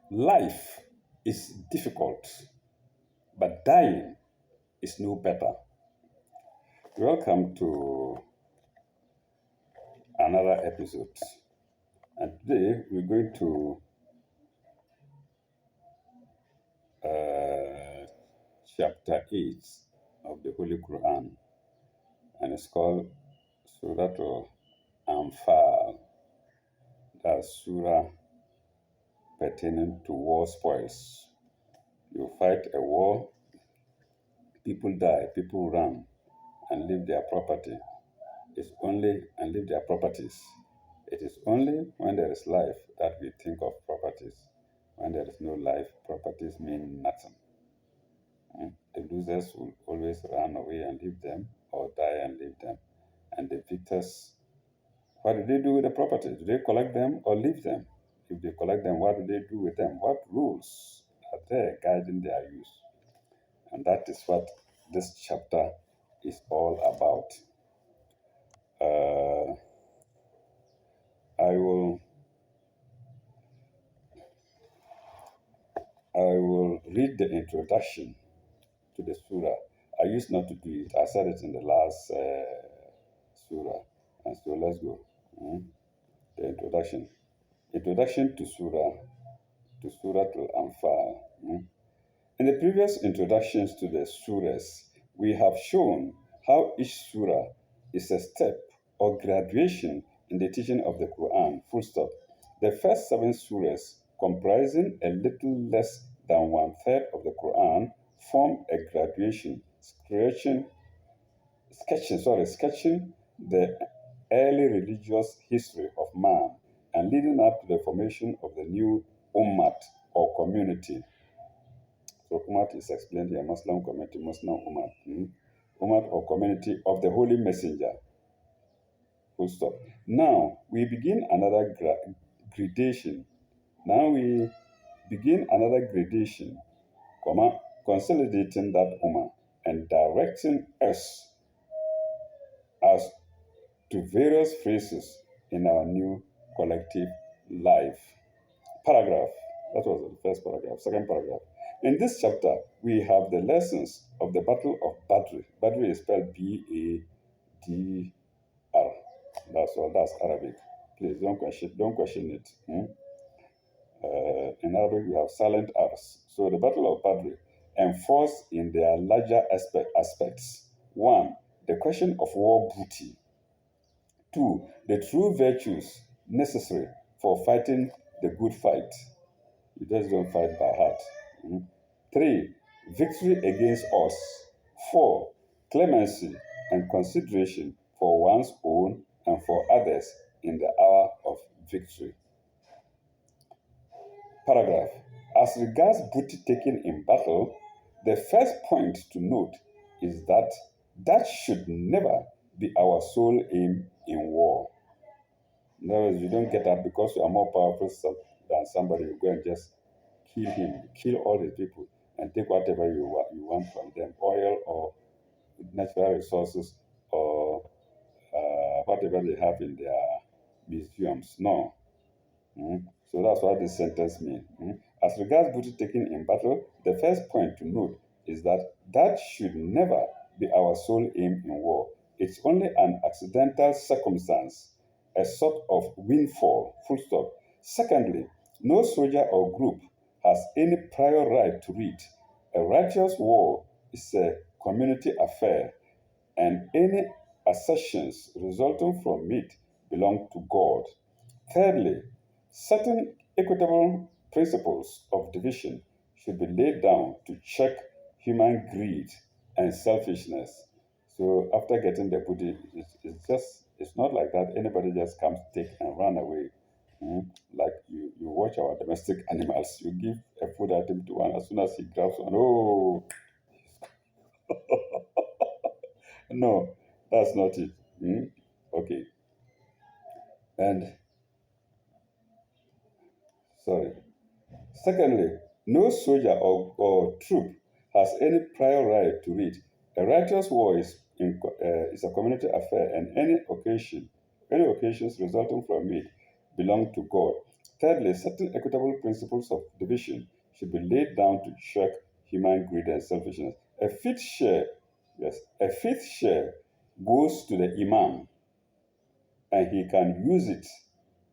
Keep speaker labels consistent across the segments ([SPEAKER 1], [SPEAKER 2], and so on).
[SPEAKER 1] Life is difficult, but dying is no better. Welcome to another episode. And today we're going to uh, chapter 8 of the Holy Quran, and it's called Surah Anfal. That's Surah pertaining to war spoils. You fight a war, people die, people run and leave their property. It's only and leave their properties. It is only when there is life that we think of properties. When there is no life, properties mean nothing. The losers will always run away and leave them, or die and leave them. And the victors, what do they do with the property? Do they collect them or leave them? If they collect them, what do they do with them? What rules are there guiding their use? And that is what this chapter is all about. Uh, I will I will read the introduction to the surah. I used not to do it. I said it in the last surah. And so let's go. Mm. The introduction. Introduction to Surah Al-Anfal. Mm. In the previous introductions to the surahs, we have shown how each surah is a step or graduation in the teaching of the Quran. Full stop. The first seven surahs, comprising a little less than one third of the Quran, form a graduation, sketching the early religious history of man and leading up to the formation of the new Ummah or community. So Ummah is explained here, Muslim community, Muslim Ummah. Ummah or community of the Holy Messenger. Full stop. Now we begin another gradation. Now we begin another gradation, consolidating that Ummah and directing us as to various phrases in our new collective life. Paragraph. That was the first paragraph. Second paragraph. In this chapter, we have the lessons of the Battle of Badr. Badr is spelled B-A-D-R. That's all. That's Arabic. Please don't question it. In Arabic, we have silent R's. So the Battle of Badr enforced in their larger aspects. One, the question of war booty. Two, the true virtues necessary for fighting the good fight. You just don't fight by heart. Three, victory against us. Four, clemency and consideration for one's own and for others in the hour of victory. Paragraph. As regards booty taken in battle, the first point to note is that that should never be our sole aim in war. In other words, you don't get up because you are more powerful than somebody. You go and just kill him, kill all the people, and take whatever you want from them, oil or natural resources or whatever they have in their museums. No. So that's what this sentence means. As regards booty taken in battle, the first point to note is that that should never be our sole aim in war. It's only an accidental circumstance, a sort of windfall, full stop. Secondly, no soldier or group has any prior right to it. A righteous war is a community affair, and any assertions resulting from it belong to God. Thirdly, certain equitable principles of division should be laid down to check human greed and selfishness. So after getting the booty, it's not like that. Anybody just comes, take and run away. Like you watch our domestic animals. You give a food item to one, as soon as he grabs one, oh no, that's not it. Okay. And sorry. Secondly, no soldier or troop has any prior right to it. A righteous war is a community affair, and any occasions resulting from it belong to God. Thirdly, certain equitable principles of division should be laid down to check human greed and selfishness. A fifth share, yes, a fifth share goes to the imam, and he can use it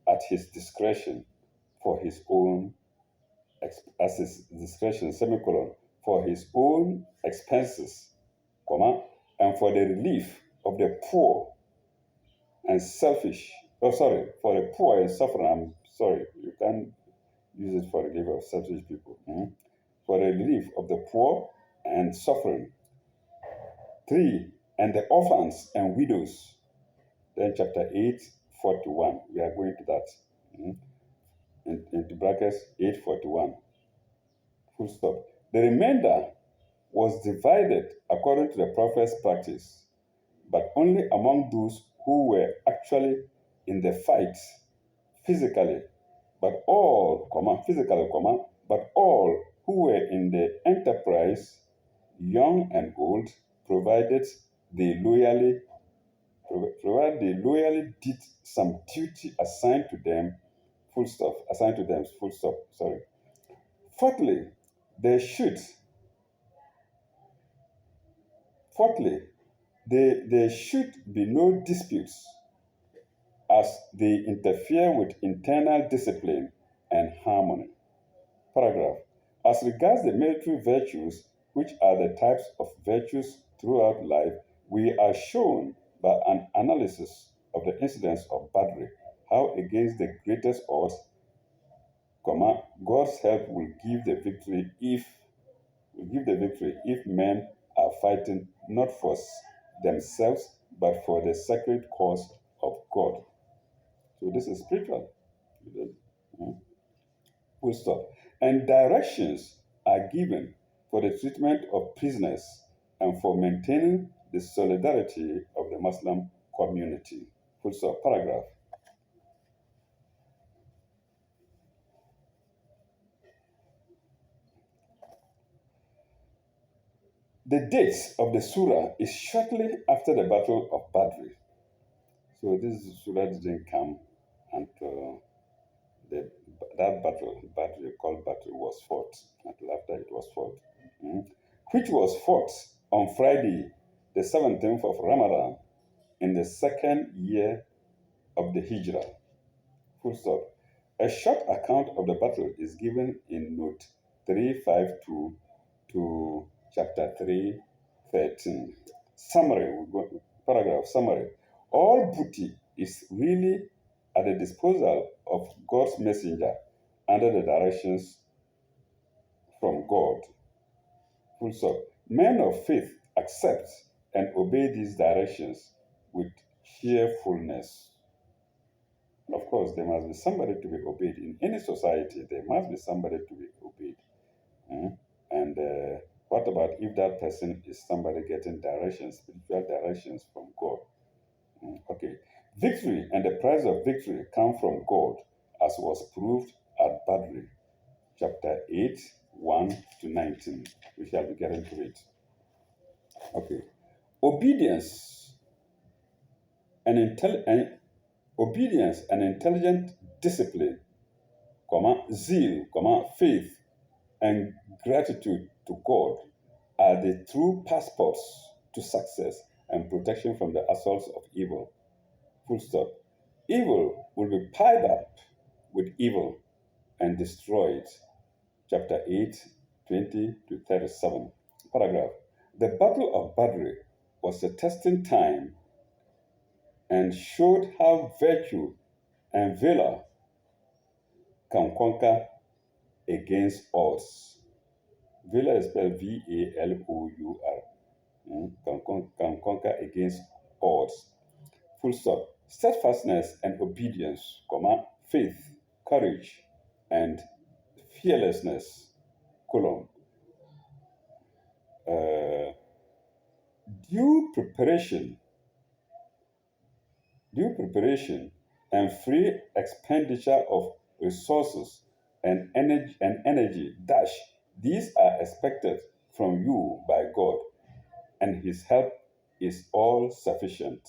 [SPEAKER 1] at his discretion for his own as his discretion, semicolon, for his own expenses, comma, and for the relief of the poor and selfish. Oh, sorry, for the poor and suffering. I'm sorry, you can't use it for relief of selfish people. For the relief of the poor and suffering. Three, and the orphans and widows. Then chapter 8, 41. We are going to that. Mhm. Into brackets 841. Full stop. The remainder was divided according to the prophet's practice, but only among those who were actually in the fight physically, but all who were in the enterprise, young and old, provided they loyally provided they loyally did some duty assigned to them, full stop, sorry. Fourthly, there should fourthly, there should be no disputes as they interfere with internal discipline and harmony. Paragraph. As regards the military virtues, which are the types of virtues throughout life, we are shown by an analysis of the incidents of Badri how against the greatest odds, God's help will give the victory if men are fighting not for themselves but for the sacred cause of God. So this is spiritual. Mhm. Full stop. And directions are given for the treatment of prisoners and for maintaining the solidarity of the Muslim community. Full stop. Paragraph. The dates of the surah is shortly after the Battle of Badr. So this surah didn't come until the, that battle was fought, until after it was fought, mm, which was fought on Friday, the 17th of Ramadan, in the second year of the Hijrah. Full stop. A short account of the battle is given in note 352 to chapter 313. Summary, paragraph summary. All booty is really at the disposal of God's messenger under the directions from God. Full stop. Men of faith accept and obey these directions with cheerfulness. Of course, there must be somebody to be obeyed. In any society, there must be somebody to be obeyed. Mm. And what about if that person is somebody getting directions, spiritual directions from God? Okay. Victory and the price of victory come from God, as was proved at Badri, chapter 8, 1 to 19. We shall be getting to it. Okay. Obedience and, obedience and intelligent discipline, zeal, faith, and gratitude to God are the true passports to success and protection from the assaults of evil. Full stop. Evil will be piled up with evil and destroyed. Chapter 8, 20 to 37. Paragraph. The Battle of Badr was a testing time and showed how virtue and valor can conquer against odds. Valor is spelled VALOUR. Can conquer against odds. Full stop. Steadfastness and obedience, faith, courage, and fearlessness, colon. Uh, due preparation, due preparation, and free expenditure of resources and energy dash. These are expected from you by God, and His help is all sufficient.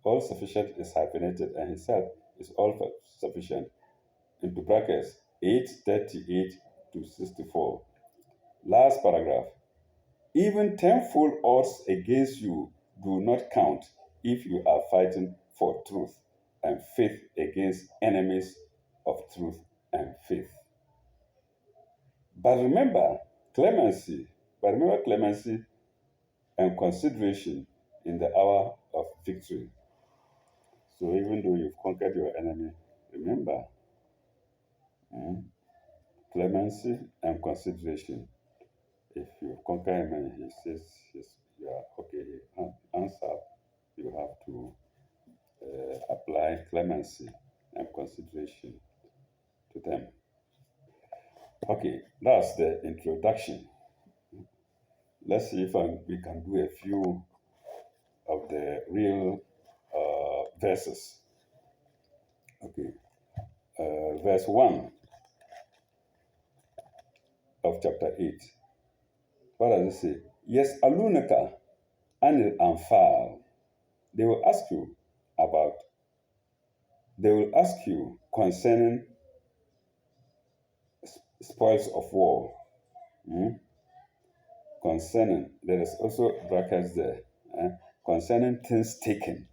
[SPEAKER 1] All sufficient is hyphenated, and His help is all sufficient. into brackets 8:38 to 64. Last paragraph. Even tenfold odds against you do not count if you are fighting for truth and faith against enemies of truth and faith. But remember clemency, but remember clemency and consideration in the hour of victory. So even though you've conquered your enemy, remember clemency and consideration. If you conquer him and he says, yes, you are okay, answer, you have to apply clemency and consideration to them. Okay, that's the introduction. Let's see if we can do a few of the real verses. Okay, verse 1 of chapter 8. What does it say? Yes, alunaka anil anfal. They will ask you about, they will ask you concerning spoils of war. Concerning, there is also brackets there, concerning things taken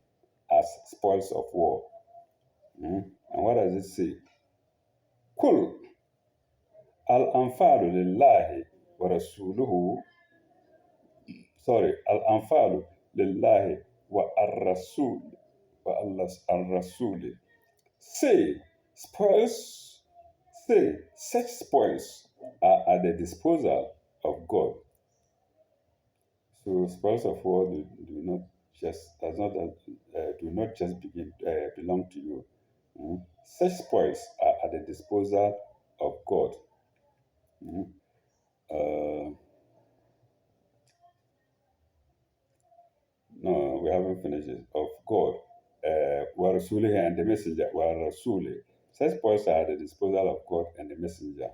[SPEAKER 1] as spoils of war. And what does it say? Kul al-anfalu lillahi wa rasuluhu. Sorry, al-anfalu lillahi wa ar-rasul wa al-rasuli. Say, spoils, say, such spoils are at the disposal of God. So spoils of war do not just belong to you. Such spoils are at the disposal of God. No, we haven't finished it. Of God, wa rasulihi and the messenger, wa rasuli. Such spoils are at the disposal of God and the messenger.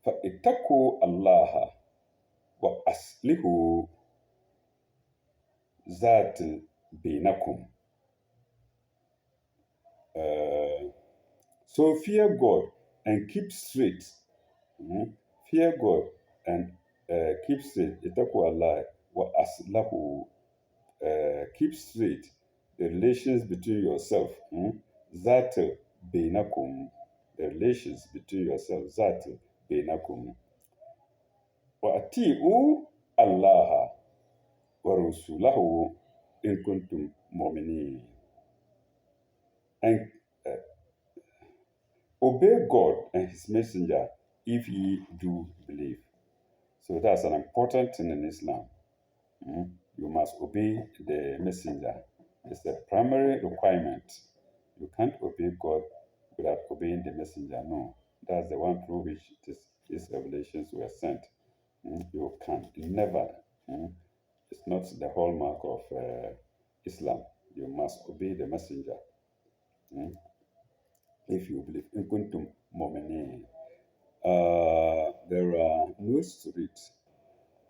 [SPEAKER 1] فَاتَّقُوا اللَّهَ وَأَصْلِحُوا ذَاتِ بَيْنَكُمْ. So fear God and keep straight. Fear God and keep straight. اتقوا الله وأصلحوا. Keep straight the relations between yourself. ذات بينكم. The relations between yourself. ذات بينكم. وأطيعوا الله ورسوله إن كنتم مؤمنين. And obey God and His messenger if ye do believe. So that's an important thing in Islam. You must obey the messenger. It's a primary requirement. You can't obey God without obeying the messenger. No, that's the one through which these revelations were sent. You can never. It's not the hallmark of Islam. You must obey the messenger. If you believe. In kuntum mu'minin. There are notes to it.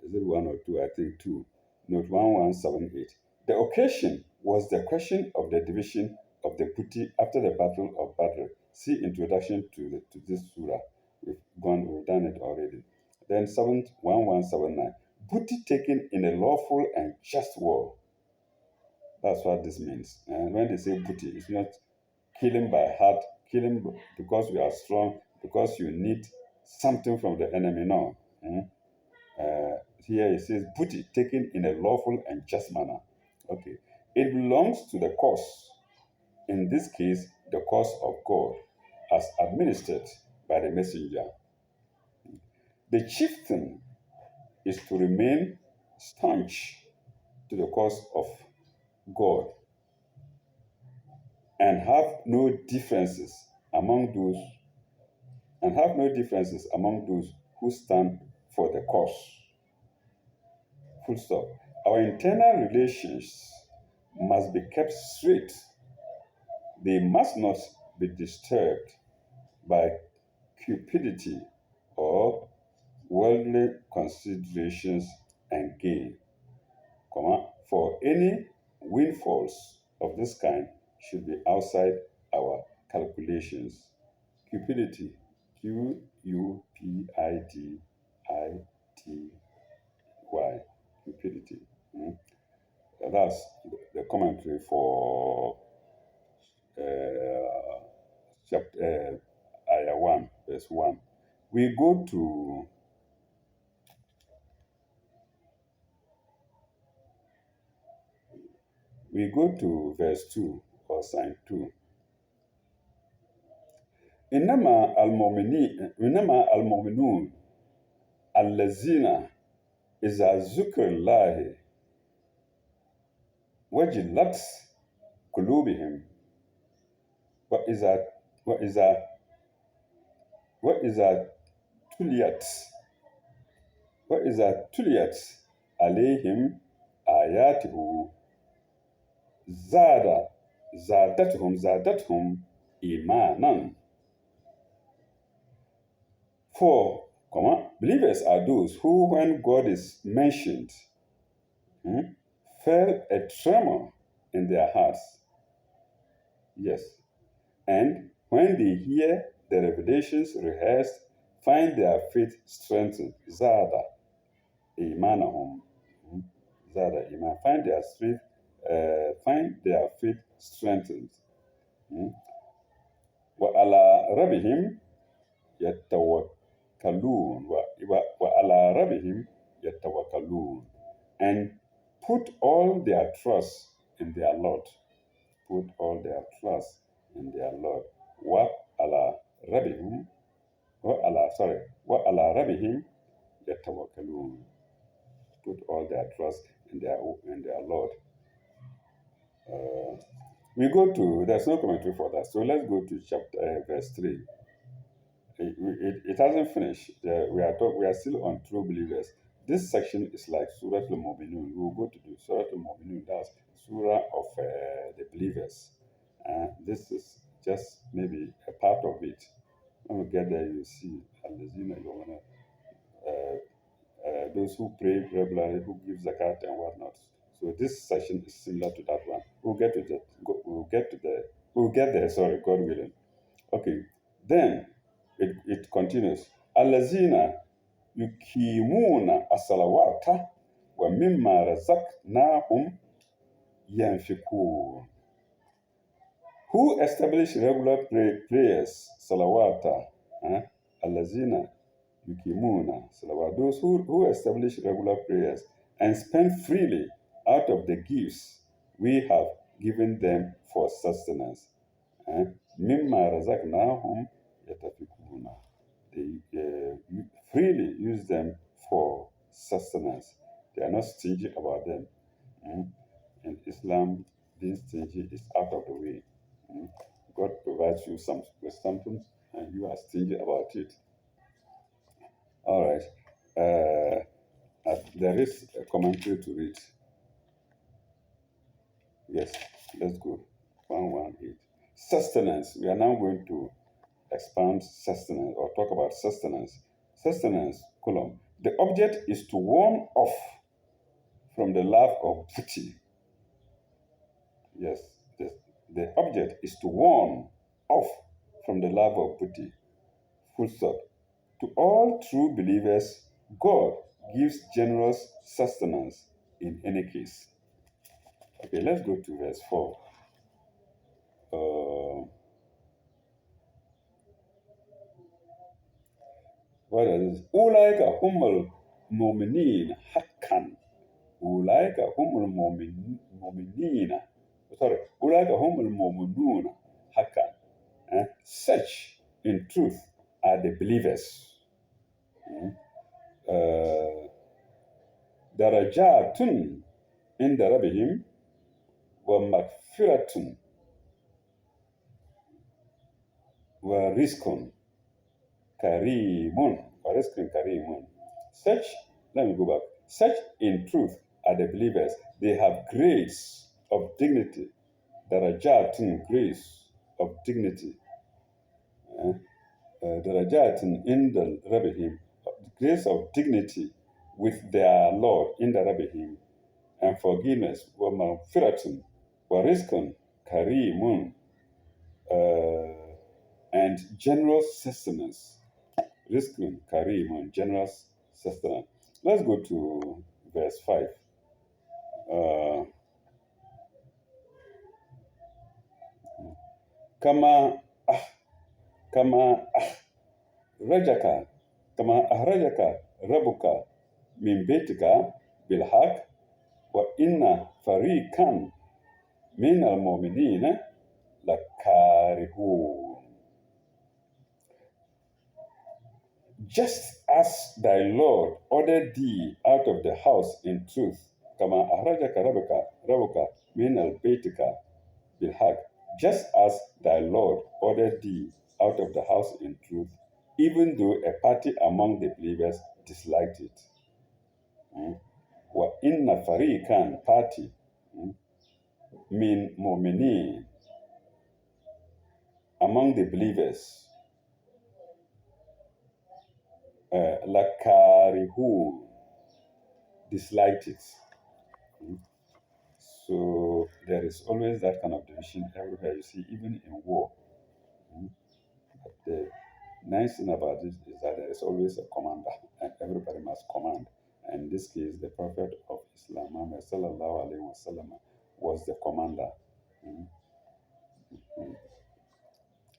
[SPEAKER 1] Is it one or two? I think two. Note 1178. The occasion was the question of the division of the booty after the Battle of Badr. See introduction to this surah. We've done it already. Then 1179. Booty taken in a lawful and just war. That's what this means. And when they say booty, it's not killing by heart, killing because you are strong, because you need something from the enemy. No. Here it says booty taken in a lawful and just manner. Okay. It belongs to the cause. In this case, the cause of God, as administered by the messenger. The chief thing is to remain staunch to the cause of God and have no differences among those who stand for the cause. Full stop. Our internal relations must be kept straight. They must not be disturbed by cupidity or worldly considerations and gain. For any windfalls of this kind should be outside our calculations. Cupidity, Qupidity, cupidity. Mm. That's the commentary for chapter Ayah 1, verse 1. We go to verse 2 or sign 2. إنما المؤمنون الذين إذا ذكر الله وجلت قلوبهم وإذا وإذا وإذا تليت وإذا تليت عليهم آياته زادتهم إيمانا. For, believers are those who, when God is mentioned, felt a tremor in their hearts. Yes. And when they hear the revelations rehearsed, find their faith strengthened. Zada imanahum. Zada iman. Find their faith strengthened. Wa ala rabbihim yatawakkalun. Wa ala rabbihim yatawakkalun. And put all their trust in their Lord. Put all their trust in their Lord. Wa ala rabbihim yatawakkalun. Put all their trust in their Lord. There's no commentary for that. So let's go to verse 3. It hasn't finished. We are still on true believers. This section is like Surah Al-Mu'minun. We will go to the Surah Al-Mu'minun. That's Surah of the believers. This is just maybe a part of it. When we get there, you see those who pray regularly, who give zakat and whatnot. So this section is similar to that one. We'll get there. Sorry, God willing. Okay. Then it continues. Allazina yukimuna as-salawata wa mimma razaqnahum yanfikun. Who establish regular prayers, salawata, allazina yukimuna salawat. Those who establish regular prayers and spend freely out of the gifts we have given them for sustenance. Mimma razaqnahum yatafikuna. They freely use them for sustenance. They are not stingy about them. In Islam, being stingy is out of the way. God provides you with something, and you are stingy about it. All right. There is a commentary to read. Yes, let's go. 118. Sustenance. We are now going to expand sustenance or talk about sustenance. Sustenance, column. The object is to warn off from the love of booty. Yes, the object is to warn off from the love of booty. Full stop. To all true believers, God gives generous sustenance in any case. Okay, let's go to verse 4. What is this? Ulaika humul mu'minin haqqan. Ulaika humul mu'minina. Sorry, Ulaika humul mu'minuna haqqan. Such, in truth, are the believers. Darajatun inda rabbihim wa magfiratun wa rizqun karimun. Such, let me go back. Such, in truth, are the believers. They have grace of dignity. Darajatun, grace of dignity. Darajatun inda rabbihim, grace of dignity with their Lord in the rabbihim, and forgiveness. Wa magfiratun wa rizqun karimun. and general sustenance. Rizqun Karim, general sustenance. Let's go to verse 5. Uh, kama kama rajaka kama ahrajaka rabuka min baitika bilhaq wa inna fariqan min al-mu'minina lakarihun. Just as thy Lord ordered thee out of the house in truth, kama ahrajaka rabuka min al-baitika bilhaq, just as thy Lord ordered thee out of the house in truth, even though a party among the believers disliked it. Wa inna fariqan party min mu'minin among the believers lakarihun disliked it. So there is always that kind of division everywhere you see, even in war. But the nice thing about this is that there is always a commander, and everybody must command. And in this case, the Prophet of Islam, Muhammad sallallahu alaihi wasallam, was the commander. Mm.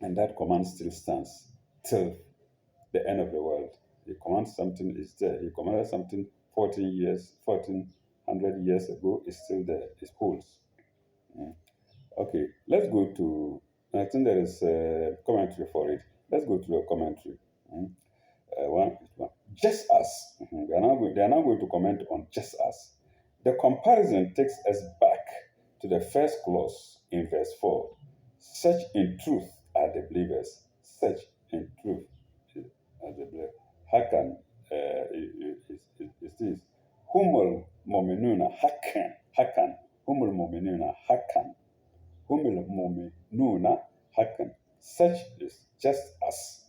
[SPEAKER 1] And that command still stands till the end of the world. He commands something, is there. He commanded something 1400 years ago, is still there, it holds. Okay, let's go to, I think there is a commentary for it. Let's go to a commentary. One. Just as, they are now going to comment on just as. The comparison takes us back to the first clause in verse 4. Such in truth are the believers. Such in truth are the believers. Hakan is this. Humul mominuna hakan. Humul mominuna hakan. Humul mominuna hakan. Such is just as.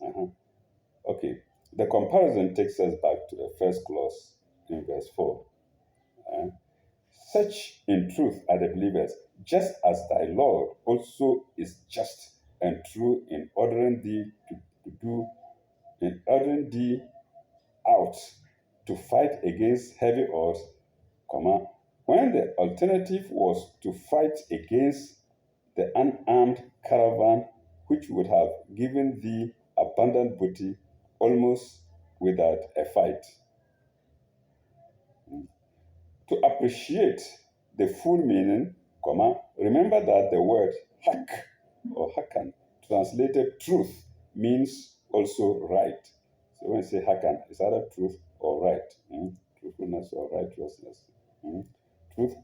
[SPEAKER 1] Okay, the comparison takes us back to the first clause in verse 4. Such in truth are the believers, just as thy Lord also is just and true in ordering thee in ordering thee out to fight against heavy odds, when the alternative was to fight against the unarmed caravan which would have given thee abundant booty almost without a fight. To appreciate the full meaning, remember that the word hak or hakan, translated truth, means also right. So when you say hakan, it's either truth or right. Truthfulness or righteousness. Truth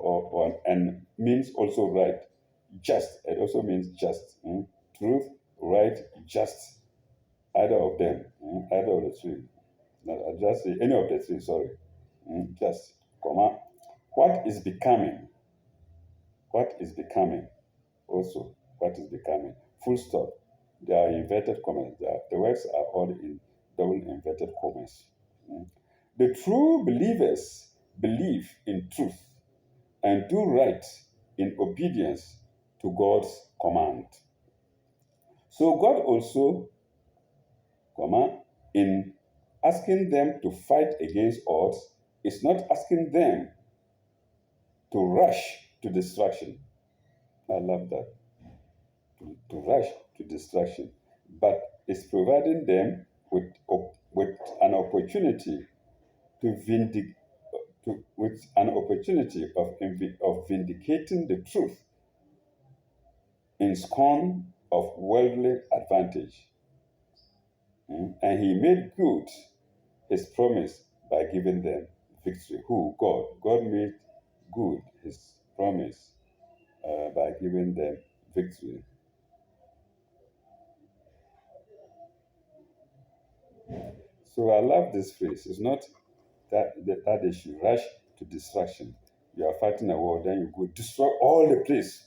[SPEAKER 1] and means also right. Just, it also means just. Truth, right, just. Either of them, either of the three. I just say any of the three, sorry. Just, what is becoming? What is becoming? Also, what is becoming? Full stop. There are inverted commas. The words are all in double inverted commas. The true believers believe in truth and do right in obedience to God's command. So God also, in asking them to fight against odds, is not asking them to rush to destruction. I love that. To rush to destruction. But is providing them with an opportunity with an opportunity of vindicating the truth in scorn of worldly advantage. And he made good his promise by giving them victory. Who? God. God made good his promise by giving them victory. So I love this phrase. It's not that they should rush to destruction. You are fighting a war, then you go destroy all the place,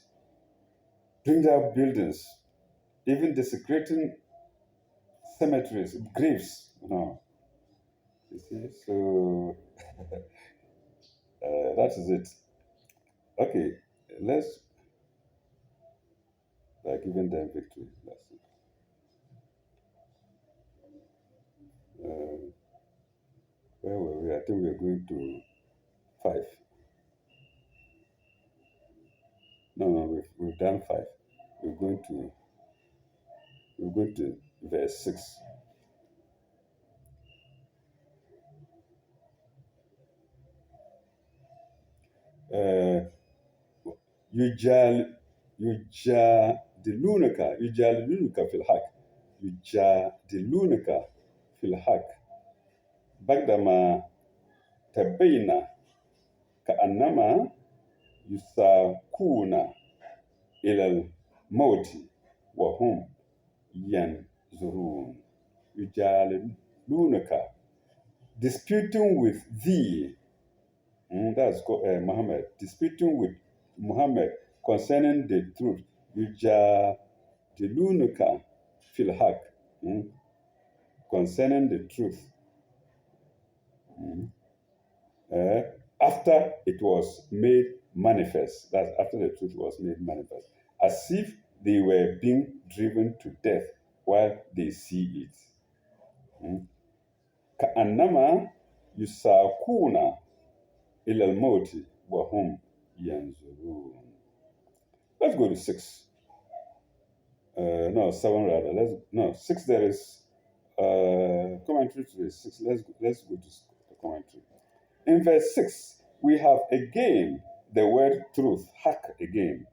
[SPEAKER 1] bring down buildings, even desecrating cemeteries, graves. No. You see, so that is it. Okay, let's by giving them victory. That's it. Where were we? I think we are going to 5. No, no, we've done 5. We're going to we're going to verse 6. Uh, يجال يجادلونك في الحق يجادلونك في الحق بعدما تبين كأنما يساقون إلى الموت وهم ينظرون يجادلونك disputing with thee. That's Muhammad. Disputing with Muhammad concerning the truth. Yujadilunuka fil haq. Concerning the truth. Mm. Uh, After it was made manifest. That's after the truth was made manifest. As if they were being driven to death while they see it. كأنما يساقون إلى الموت وهم ينظرون. Let's go to 6. No, 7 rather. No, 6. There is commentary to this 6. Let's go to the commentary. In verse 6, we have again the word truth, haq again.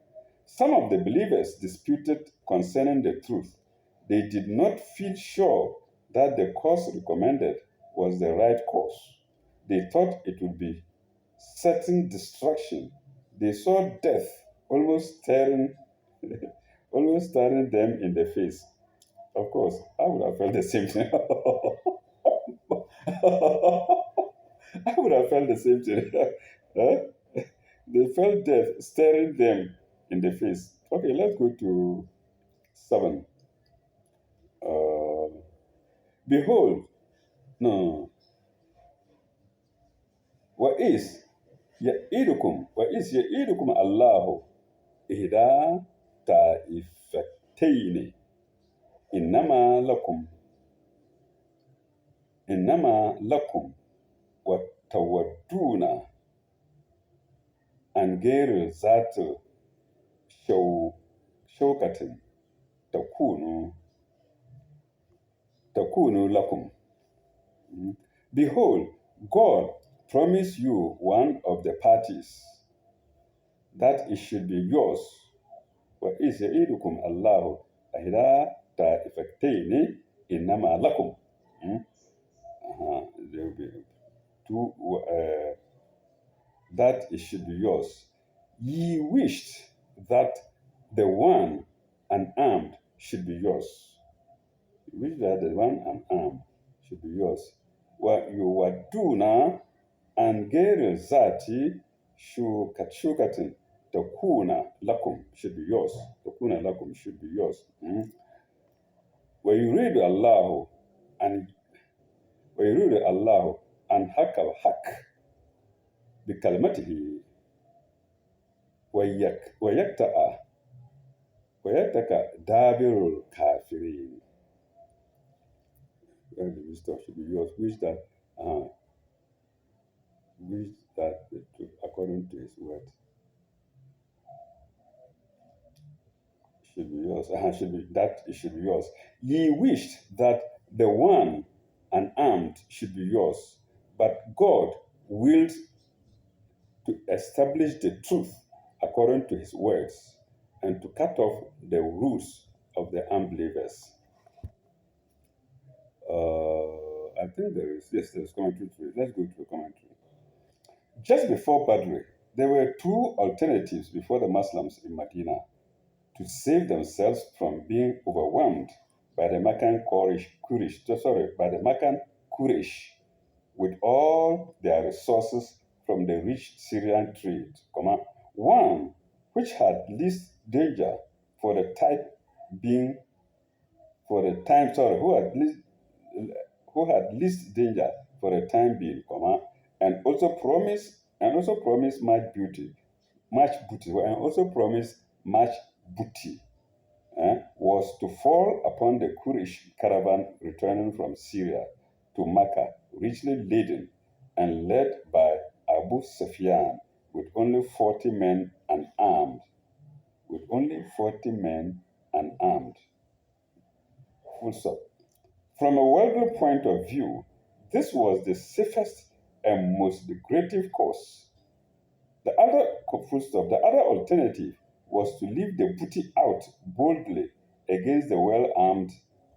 [SPEAKER 1] Some of the believers disputed concerning the truth. They did not feel sure that the course recommended was the right course. They thought it would be certain destruction. They saw death almost staring, almost staring them in the face. Of course, I would have felt the same thing. I would have felt the same thing. Huh? They felt death staring them in the face. Okay, let's go to 7. Uh, Behold, no, وإذ يعيدكم الله إحدى طائفتين إنما لكم إنما لكم وتودون أن غير ذات شوكة تكون لكم. Behold, God promised you one of the parties that it should be yours. وإذ يعيدكم الله إحدى طائفتين إنما لكم. There will be two, that it should be yours. Ye wished that the one unarmed should be yours. You wish that the one unarmed should be yours. وَيُوَدُّونَ أَنْ غَيْرِ ذَاتِ شُوكَةٍ تَكُونَ لَكُمْ should be yours. تَكُونَ لَكُمْ should be yours. وَيُرِيدُ اللَّهُ أن حق الحق بكلمته ويقطع دابر الكافرين. Where the wisdom should be yours, wish that the truth according to his word should be yours. It should be yours. Ye wished that the one unarmed should be yours, but God willed to establish the truth according to his words and to cut off the roots of the unbelievers. I think there's commentary to it. Let's go to the commentary. Just before Badr, there were 2 alternatives before the Muslims in Medina to save themselves from being overwhelmed by the Meccan Quraysh with all their resources from the rich Syrian trade, one which had least danger for the time being, who had least danger for the time being, and also promised much booty, and also promised much booty, was to fall upon the Quraysh caravan returning from Syria to Mecca, richly laden and led by Abu Sufyan with only 40 men and armed. With only 40 men and armed. Full stop. From a worldly point of view, this was the safest and most lucrative course. The other alternative was to leave the booty out boldly against the well-armed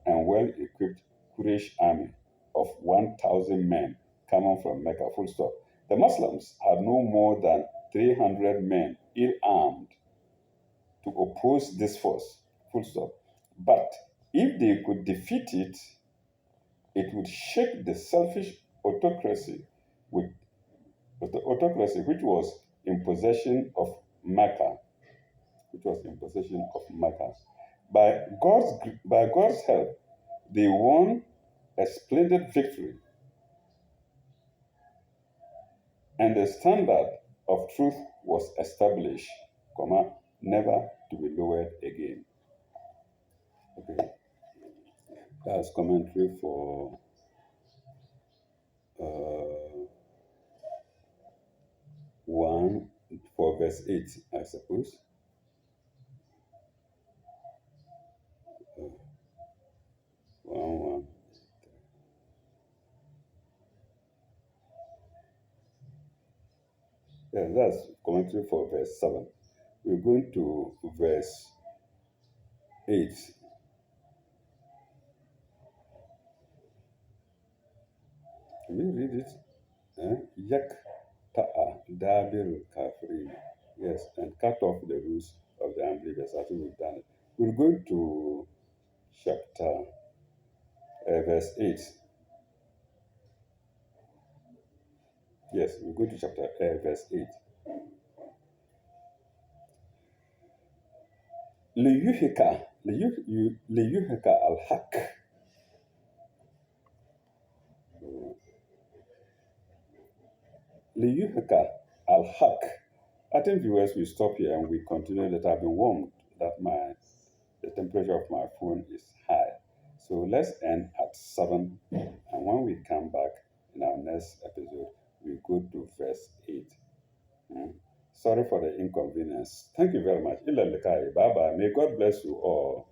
[SPEAKER 1] and well-equipped Quraysh army of 1,000 men coming from Mecca. Full stop. The Muslims had no more than 300 men ill-armed to oppose this force. Full stop. But if they could defeat it, it would shake the selfish autocracy with the autocracy which was in possession of Mecca, by God's help, they won a splendid victory, and the standard of truth was established, never to be lowered again. Okay, that's commentary for uh, one for verse 8, I suppose. Uh, 1. Yeah, that's commentary for verse 7. We're going to verse 8. Can we read it? Yak ta'a dabir kafirin. Yes, and cut off the roots of the unbelievers. I think we've done it. We're going to chapter verse 8. Yes, we're going to chapter verse 8. ليهك الحق. ليهك الحق. I think viewers will stop here and we continue that I've been warned that the temperature of my phone is high. So let's end at 7, and when we come back in our next episode, we go to verse 8. Hmm. Sorry for the inconvenience. Thank you very much. Bye bye. May God bless you all.